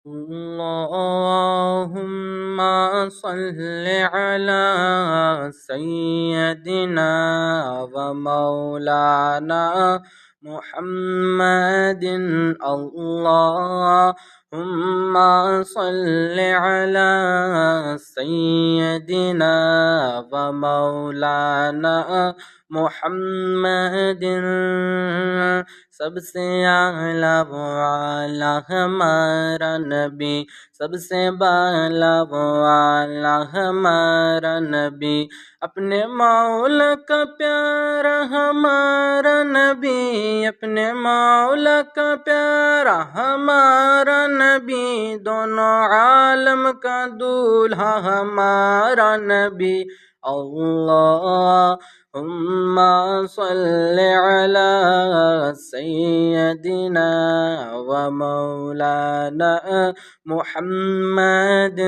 اللهم صل على سيدنا ومولانا محمد اللهم صل على سيدنا ومولانا محمد سب سے اعلیٰ و اعلیٰ ہمارا نبی سب سے بالا و اعلیٰ ہمارا نبی اپنے مولا کا پیارا ہمارا نبی اپنے مولا کا پیارا ہمارا نبی دونوں عالم کا دولہا ہمارا نبی اللهم صل على سيدنا ومولانا محمد